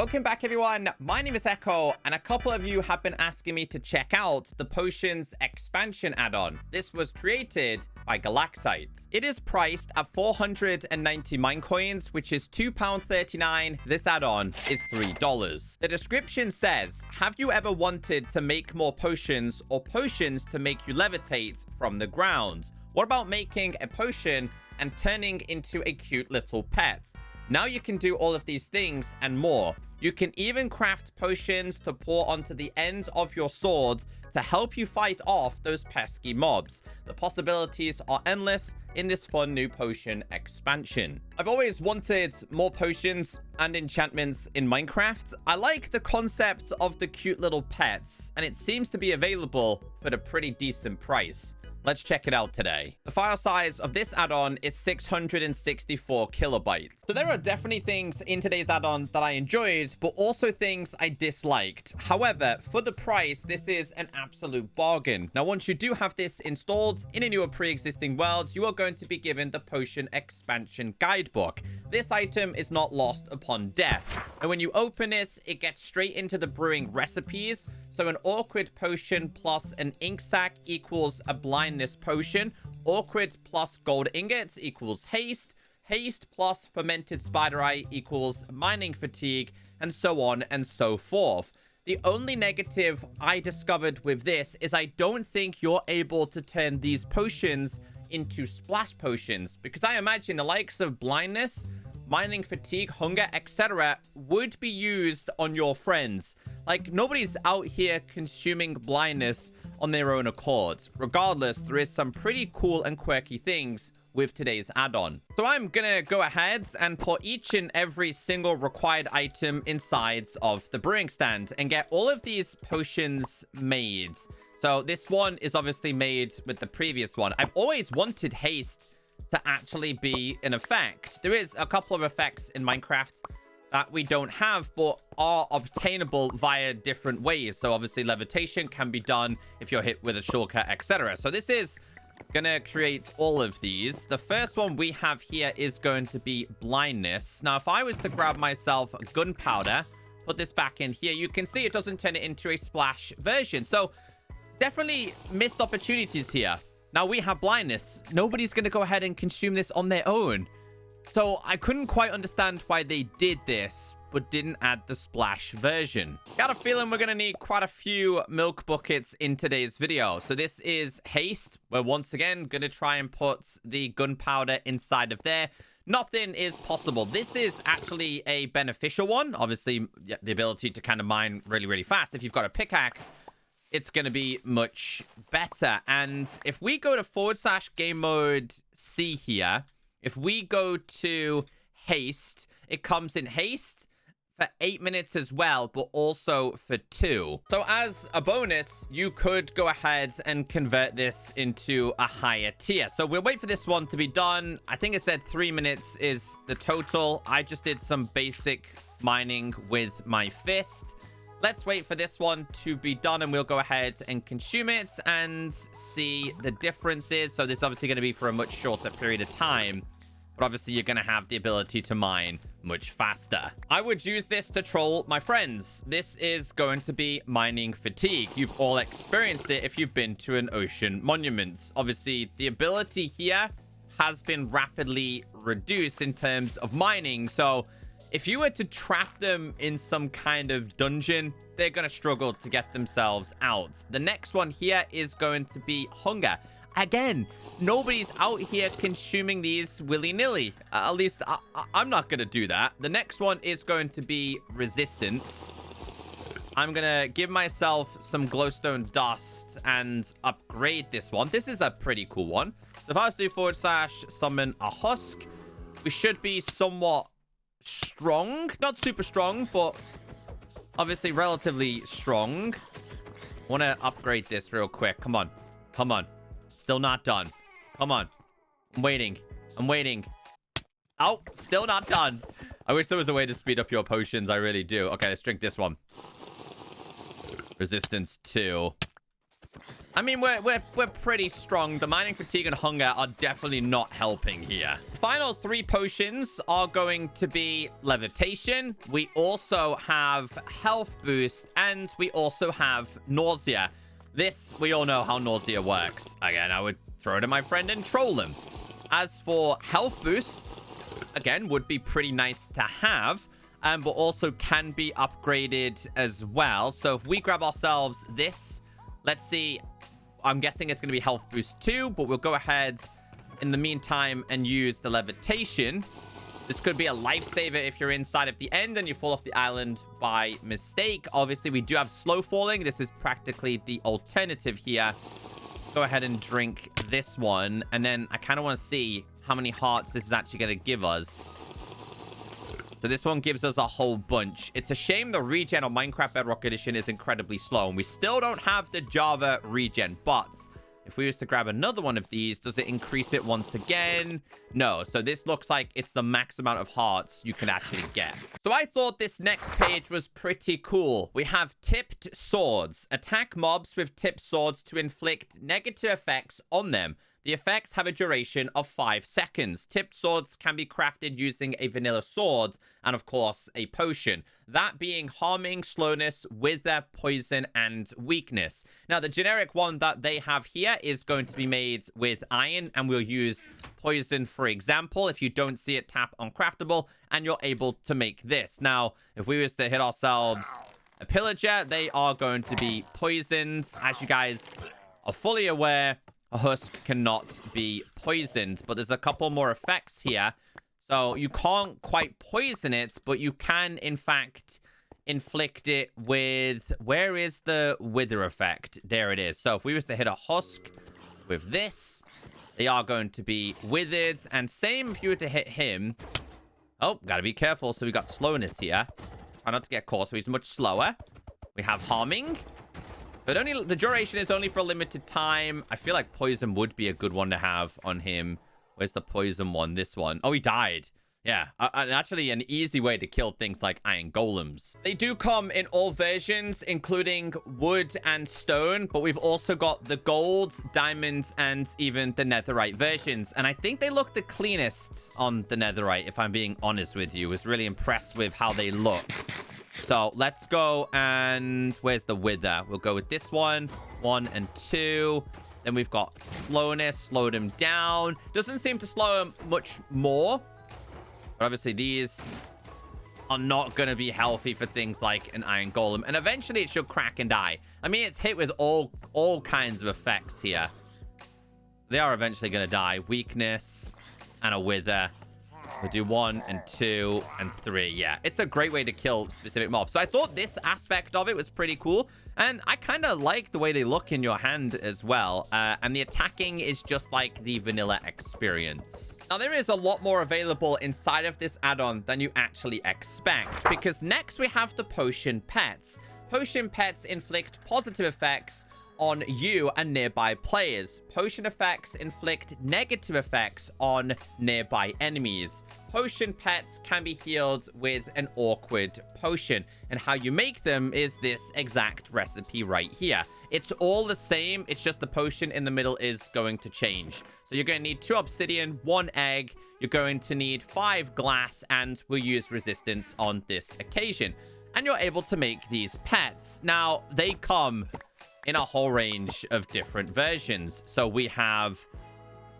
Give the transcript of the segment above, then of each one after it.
Welcome back, everyone. My name is Echo, and a couple of you have been asking me to check out the Potions expansion add-on. This was created by Galaxite. It is priced at 490 Minecoins, which is £2.39. This add-on is $3. The description says, have you ever wanted to make more potions or potions to make you levitate from the ground? What about making a potion and turning into a cute little pet? Now you can do all of these things and more. You can even craft potions to pour onto the end of your sword to help you fight off those pesky mobs. The possibilities are endless in this fun new potion expansion. I've always wanted more potions and enchantments in Minecraft. I like the concept of the cute little pets, and it seems to be available for a pretty decent price. Let's check it out today. The file size of this add-on is 664 kilobytes. So there are definitely things in today's add-on that I enjoyed, but also things I disliked. However, for the price, this is an absolute bargain. Now, once you do have this installed in a newer pre-existing world, you are going to be given the Potion Expansion Guidebook. This item is not lost upon death. And when you open this, it gets straight into the brewing recipes. So an awkward potion plus an ink sac equals a blindness potion. Awkward plus gold ingots equals haste. Haste plus fermented spider eye equals mining fatigue, and so on and so forth. The only negative I discovered with this is I don't think you're able to turn these potions into splash potions, because I imagine the likes of blindness, mining fatigue, hunger, etc. would be used on your friends. Like, nobody's out here consuming blindness on their own accord. Regardless, there is some pretty cool and quirky things with today's add-on. So I'm gonna go ahead and put each and every single required item inside of the brewing stand and get all of these potions made. So this one is obviously made with the previous one. I've always wanted haste to actually be an effect. There is a couple of effects in Minecraft that we don't have, but are obtainable via different ways. So obviously levitation can be done if you're hit with a shulker, etc. So this is gonna create all of these. The first one we have here is going to be blindness. Now, if I was to grab myself gunpowder, put this back in here, you can see it doesn't turn it into a splash version. So definitely missed opportunities here. Now we have blindness. Nobody's going to go ahead and consume this on their own. So I couldn't quite understand why they did this, but didn't add the splash version. Got a feeling we're going to need quite a few milk buckets in today's video. So this is haste. We're once again going to try and put the gunpowder inside of there. Nothing is possible. This is actually a beneficial one. Obviously, the ability to kind of mine really, really fast. If you've got a pickaxe, it's going to be much better. And if we go to / game mode C here, if we go to haste, it comes in haste for 8 minutes as well, but also for 2. So as a bonus, you could go ahead and convert this into a higher tier. So we'll wait for this one to be done. I think it said 3 minutes is the total. I just did some basic mining with my fist. Let's wait for this one to be done, and we'll go ahead and consume it and see the differences. So this is obviously going to be for a much shorter period of time, but obviously you're going to have the ability to mine much faster. I would use this to troll my friends. This is going to be mining fatigue. You've all experienced it if you've been to an ocean monument. Obviously, the ability here has been rapidly reduced in terms of mining. So if you were to trap them in some kind of dungeon, they're going to struggle to get themselves out. The next one here is going to be hunger. Again, nobody's out here consuming these willy-nilly. At least I'm not going to do that. The next one is going to be resistance. I'm going to give myself some glowstone dust and upgrade this one. This is a pretty cool one. So if I was to do / summon a husk, we should be somewhat strong. Not super strong, but obviously relatively strong. Want to upgrade this real quick. Come on. Come on. Still not done. Come on. I'm waiting. I'm waiting. Oh, still not done. I wish there was a way to speed up your potions. I really do. Okay, let's drink this one. Resistance 2. I mean, we're pretty strong. The mining fatigue and hunger are definitely not helping here. Final 3 potions are going to be levitation. We also have health boost, and we also have nausea. This, we all know how nausea works. Again, I would throw it at my friend and troll him. As for health boost, again, would be pretty nice to have, but also can be upgraded as well. So if we grab ourselves this, let's see, I'm guessing it's going to be health boost 2, but we'll go ahead in the meantime and use the levitation. This could be a lifesaver if you're inside of the end and you fall off the island by mistake. Obviously, we do have slow falling. This is practically the alternative here. Go ahead and drink this one. And then I kind of want to see how many hearts this is actually going to give us. So this one gives us a whole bunch. It's a shame the regen on Minecraft Bedrock Edition is incredibly slow. And we still don't have the Java regen. But if we was to grab another one of these, does it increase it once again? No. So this looks like it's the max amount of hearts you can actually get. So I thought this next page was pretty cool. We have tipped swords. Attack mobs with tipped swords to inflict negative effects on them. The effects have a duration of 5 seconds. Tipped swords can be crafted using a vanilla sword and, of course, a potion. That being harming, slowness, wither, poison, and weakness. Now, the generic one that they have here is going to be made with iron, and we'll use poison, for example. If you don't see it, tap on craftable, and you're able to make this. Now, if we was to hit ourselves a pillager, they are going to be poisoned. As you guys are fully aware, a husk cannot be poisoned, but there's a couple more effects here. So you can't quite poison it, but you can, in fact, inflict it with... Where is the wither effect? There it is. So if we was to hit a husk with this, they are going to be withered. And same if you were to hit him. Oh, gotta be careful. So we got slowness here. Try not to get caught, so he's much slower. We have harming. But only the duration is only for a limited time. I feel like poison would be a good one to have on him. Where's the poison one? This one. Oh, he died. Yeah, actually an easy way to kill things like iron golems. They do come in all versions, including wood and stone, but we've also got the gold, diamonds, and even the netherite versions. And I think they look the cleanest on the netherite, if I'm being honest with you. I was really impressed with how they look. So let's go, and where's the wither? We'll go with this one. 1 and 2. Then we've got slowness, slowed him down. Doesn't seem to slow him much more. But obviously these are not going to be healthy for things like an iron golem. And eventually it should crack and die. I mean, it's hit with all kinds of effects here. They are eventually going to die. Weakness and a wither. We'll do 1 and 2 and 3. Yeah, it's a great way to kill specific mobs. So I thought this aspect of it was pretty cool. And I kind of like the way they look in your hand as well. And the attacking is just like the vanilla experience. Now, there is a lot more available inside of this add-on than you actually expect. Because next we have the potion pets. Potion pets inflict positive effects on you and nearby players. Potion effects inflict negative effects on nearby enemies. Potion pets can be healed with an awkward potion. And how you make them is this exact recipe right here. It's all the same. It's just the potion in the middle is going to change. So you're going to need 2 obsidian, 1 egg. You're going to need 5 glass, and we'll use resistance on this occasion. And you're able to make these pets. Now, they come in a whole range of different versions. So we have...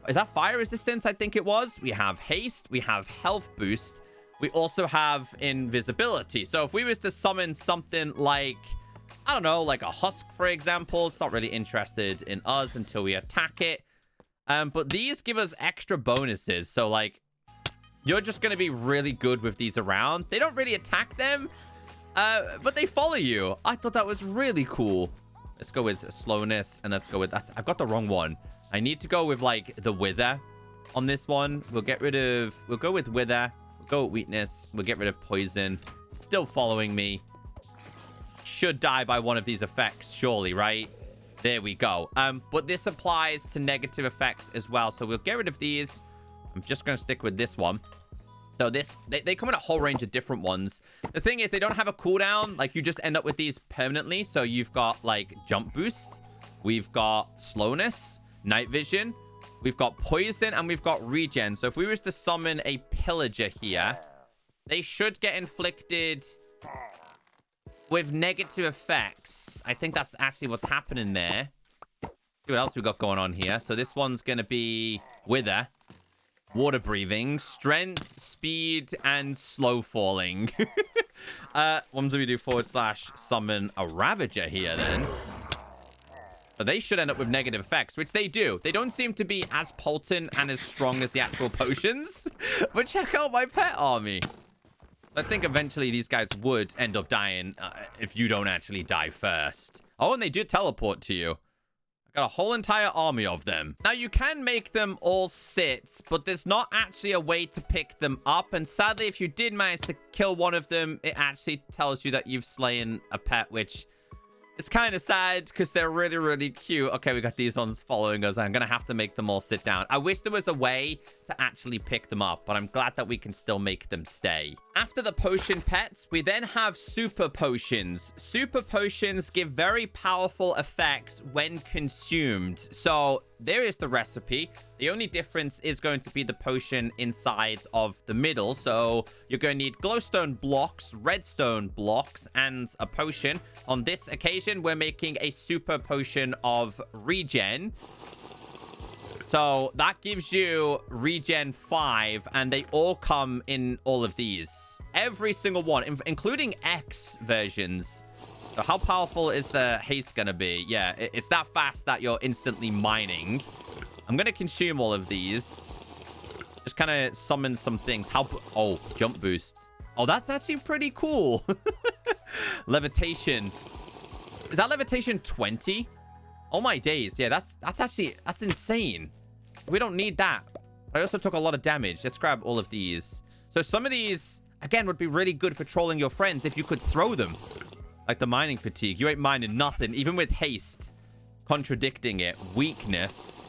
Is that fire resistance? I think it was. We have haste. We have health boost. We also have invisibility. So if we was to summon something like... I don't know, like a husk, for example. It's not really interested in us until we attack it. But these give us extra bonuses. So, like, you're just going to be really good with these around. They don't really attack them, but they follow you. I thought that was really cool. Let's go with slowness, and let's go with that. I've got the wrong one. I need to go with, like, the wither on this one. We'll get rid of... We'll go with wither. We'll go with weakness. We'll get rid of poison. Still following me. Should die by one of these effects, surely, right? There we go. But this applies to negative effects as well. So we'll get rid of these. I'm just going to stick with this one. So this, they come in a whole range of different ones. The thing is, they don't have a cooldown. Like, you just end up with these permanently. So you've got, like, jump boost. We've got slowness, night vision. We've got poison, and we've got regen. So if we was to summon a pillager here, they should get inflicted with negative effects. I think that's actually what's happening there. See what else we got going on here. So this one's going to be Wither, water breathing, strength, speed, and slow falling. What do we do / summon a Ravager here then? But they should end up with negative effects, which they do. They don't seem to be as potent and as strong as the actual potions. But check out my pet army. I think eventually these guys would end up dying if you don't actually die first. Oh, and they do teleport to you. I got a whole entire army of them. Now, you can make them all sit, but there's not actually a way to pick them up. And sadly, if you did manage to kill one of them, it actually tells you that you've slain a pet, which is kind of sad because they're really, really cute. Okay, we got these ones following us. I'm going to have to make them all sit down. I wish there was a way to actually pick them up, but I'm glad that we can still make them stay. After the potion pets, we then have super potions. Super potions give very powerful effects when consumed. So there is the recipe. The only difference is going to be the potion inside of the middle. So you're going to need glowstone blocks, redstone blocks, and a potion. On this occasion, we're making a super potion of regen. So that gives you regen 5, and they all come in all of these. Every single one, including X versions. So how powerful is the haste going to be? Yeah, it's that fast that you're instantly mining. I'm going to consume all of these. Just kind of summon some things. Oh, jump boost. Oh, that's actually pretty cool. Levitation. Is that levitation 20? Oh my days. Yeah, that's insane. We don't need that. But I also took a lot of damage. Let's grab all of these. So some of these, again, would be really good for trolling your friends if you could throw them. Like the mining fatigue. You ain't mining nothing. Even with haste. Contradicting it. Weakness.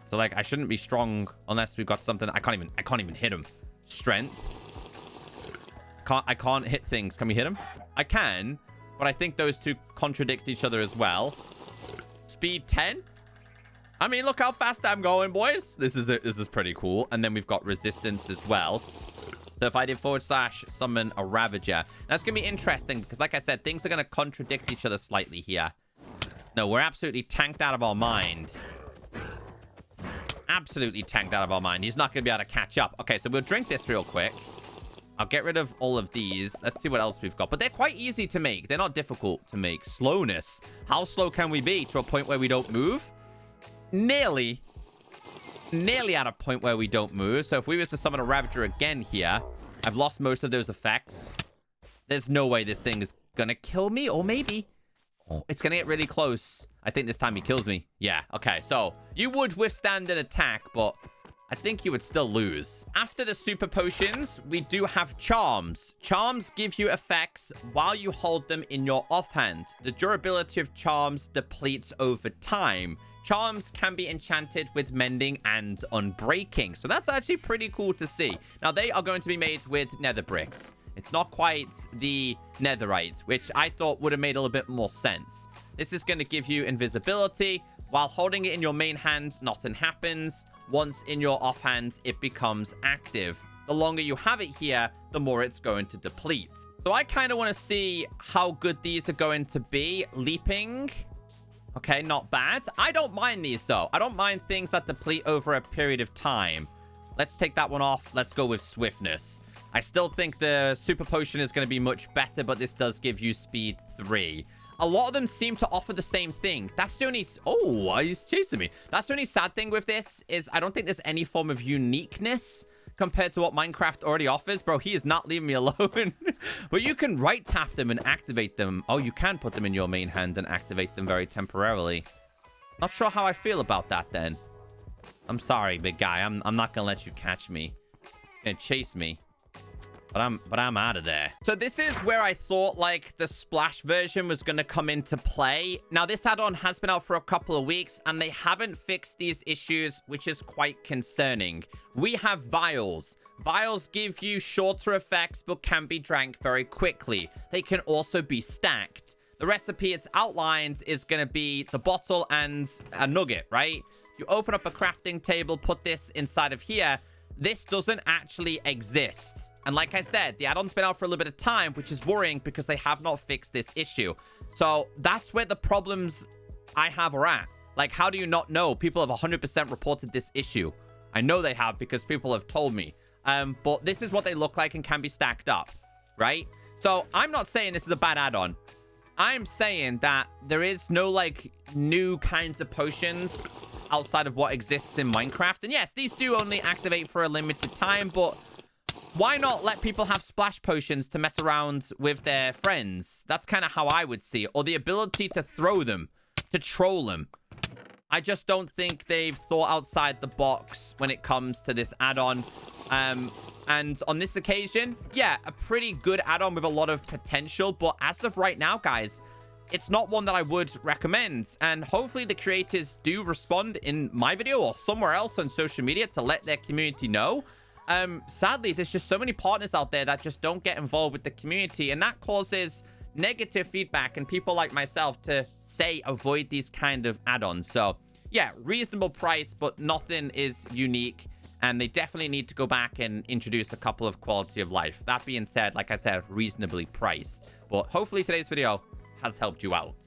So like, I shouldn't be strong unless we've got something. I can't even hit him. Strength. I can't hit things. Can we hit him? I can. But I think those two contradict each other as well. Speed 10. I mean, look how fast I'm going, boys. This is pretty cool. And then we've got resistance as well. So if I did / summon a Ravager, that's going to be interesting because, like I said, things are going to contradict each other slightly here. No, we're absolutely tanked out of our mind. Absolutely tanked out of our mind. He's not going to be able to catch up. Okay, so we'll drink this real quick. I'll get rid of all of these. Let's see what else we've got. But they're quite easy to make. They're not difficult to make. Slowness. How slow can we be to a point where we don't move? Nearly at a point where we don't move. So if we was to summon a Ravager again here, I've lost most of those effects. There's no way this thing is gonna kill me. Or maybe. Oh, it's gonna get really close. I think this time he kills me. Yeah, okay. So you would withstand an attack, but I think you would still lose. After the super potions, we do have charms. Charms give you effects while you hold them in your offhand. The durability of charms depletes over time. Charms can be enchanted with mending and unbreaking. So that's actually pretty cool to see. Now, they are going to be made with nether bricks. It's not quite the netherite, which I thought would have made a little bit more sense. This is going to give you invisibility. While holding it in your main hand, nothing happens. Once in your offhand, it becomes active. The longer you have it here, the more it's going to deplete. So I kind of want to see how good these are going to be. Leaping. Okay, not bad. I don't mind these, though. I don't mind things that deplete over a period of time. Let's take that one off. Let's go with swiftness. I still think the super potion is going to be much better, but this does give you speed 3. A lot of them seem to offer the same thing. That's the only... Oh, he's chasing me. That's the only sad thing with this is I don't think there's any form of uniqueness compared to what Minecraft already offers. Bro, he is not leaving me alone. But you can right tap them and activate them. Oh, you can put them in your main hand and activate them very temporarily. Not sure how I feel about that then. I'm sorry, big guy. I'm not gonna let you catch me. You're gonna chase me. But I'm out of there. So this is where I thought like the splash version was going to come into play. Now this add-on has been out for a couple of weeks and they haven't fixed these issues, which is quite concerning. We have Vials. Vials give you shorter effects but can be drank very quickly. They can also be stacked. the recipe it's outlined is going to be the bottle and a nugget, right? You open up a crafting table, put this inside of here. This doesn't actually exist. And like I said, the add-on's been out for a little bit of time, which is worrying because they have not fixed this issue. So that's where the problems I have are at. Like, how do you not know? People have 100% reported this issue. I know they have because people have told me. But this is what they look like and can be stacked up, right? So I'm not saying this is a bad add-on. I'm saying that there is no, like, new kinds of potions outside of what exists in Minecraft. And yes, these do only activate for a limited time, but why not let people have splash potions to mess around with their friends? That's kind of how I would see it. Or the ability to throw them, to troll them. I just don't think they've thought outside the box when it comes to this add-on. And on this occasion, yeah, a pretty good add-on with a lot of potential. But as of right now, guys, it's not one that I would recommend. And hopefully the creators do respond in my video or somewhere else on social media to let their community know. Sadly, there's just so many partners out there that just don't get involved with the community. And that causes negative feedback and people like myself to say avoid these kind of add-ons. So yeah, reasonable price, but nothing is unique. And they definitely need to go back and introduce a couple of quality of life. That being said, like I said, reasonably priced. But hopefully today's video has helped you out.